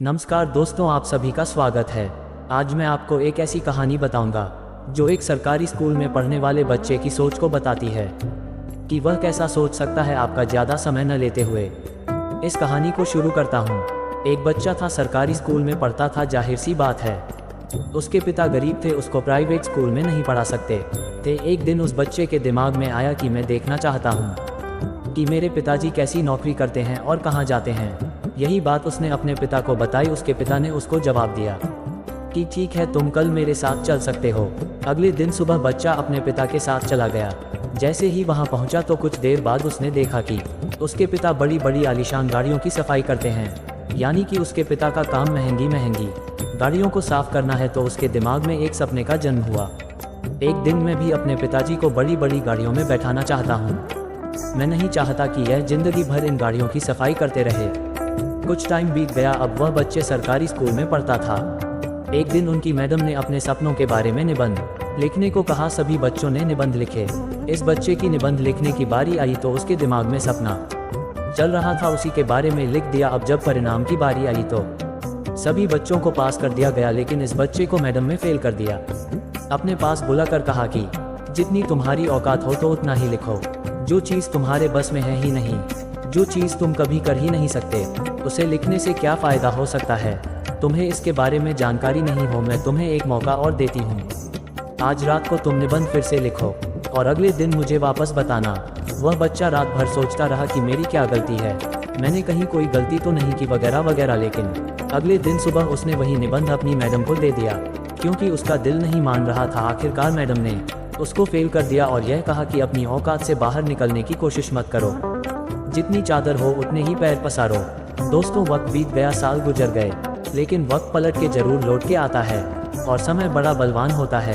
नमस्कार दोस्तों, आप सभी का स्वागत है। आज मैं आपको एक ऐसी कहानी बताऊंगा जो एक सरकारी स्कूल में पढ़ने वाले बच्चे की सोच को बताती है कि वह कैसा सोच सकता है आपका ज़्यादा समय न लेते हुए। इस कहानी को शुरू करता हूँ। एक बच्चा था, सरकारी स्कूल में पढ़ता था। जाहिर सी बात है, उसके पिता गरीब थे, उसको प्राइवेट स्कूल में नहीं पढ़ा सकते थे। एक दिन उस बच्चे के दिमाग में आया कि मैं देखना चाहता हूँ कि मेरे पिताजी कैसी नौकरी करते हैं और कहाँ जाते हैं। यही बात उसने अपने पिता को बताई। उसके पिता ने उसको जवाब दिया कि ठीक है, तुम कल मेरे साथ चल सकते हो। अगले दिन सुबह बच्चा अपने पिता के साथ चला गया। जैसे ही वहां पहुंचा तो कुछ देर बाद उसने देखा कि उसके पिता बड़ी बड़ी आलीशान गाड़ियों की सफाई करते हैं। यानी कि उसके पिता का काम महंगी महंगी गाड़ियों को साफ करना है। तो उसके दिमाग में एक सपने का जन्म हुआ। एक दिन मैं भी अपने पिताजी को बड़ी बड़ी गाड़ियों में बैठाना चाहता हूँ। मैं नहीं चाहता कि यह जिंदगी भर इन गाड़ियों की सफाई करते रहे। कुछ टाइम बीत गया। अब वह बच्चे सरकारी स्कूल में पढ़ता था। एक दिन उनकी मैडम ने अपने सपनों के बारे में निबंध लिखने को कहा। सभी बच्चों ने निबंध लिखे। इस बच्चे की निबंध लिखने की बारी आई तो उसके दिमाग में सपना चल रहा था, उसी के बारे में लिख दिया। अब जब परिणाम की बारी आई तो सभी बच्चों को पास कर दिया गया, लेकिन इस बच्चे को मैडम ने फेल कर दिया। अपने पास बुलाकर कहा कि जितनी तुम्हारी औकात हो तो उतना ही लिखो। जो चीज़ तुम्हारे बस में है ही नहीं, जो चीज़ तुम कभी कर ही नहीं सकते, उसे लिखने से क्या फ़ायदा हो सकता है। तुम्हें इसके बारे में जानकारी नहीं हो, मैं तुम्हें एक मौका और देती हूँ। आज रात को तुम निबंध फिर से लिखो और अगले दिन मुझे वापस बताना। वह बच्चा रात भर सोचता रहा कि मेरी क्या गलती है, मैंने कहीं कोई गलती तो नहीं की, वगैरह वगैरह। लेकिन अगले दिन सुबह उसने वही निबंध अपनी मैडम को दे दिया, क्योंकि उसका दिल नहीं मान रहा था। आखिरकार मैडम ने उसको फेल कर दिया और यह कहा कि अपनी औकात से बाहर निकलने की कोशिश मत करो, जितनी चादर हो उतने ही पैर पसारो। दोस्तों, वक्त बीत गया, साल गुजर गए, लेकिन वक्त पलट के जरूर लौट के आता है और समय बड़ा बलवान होता है।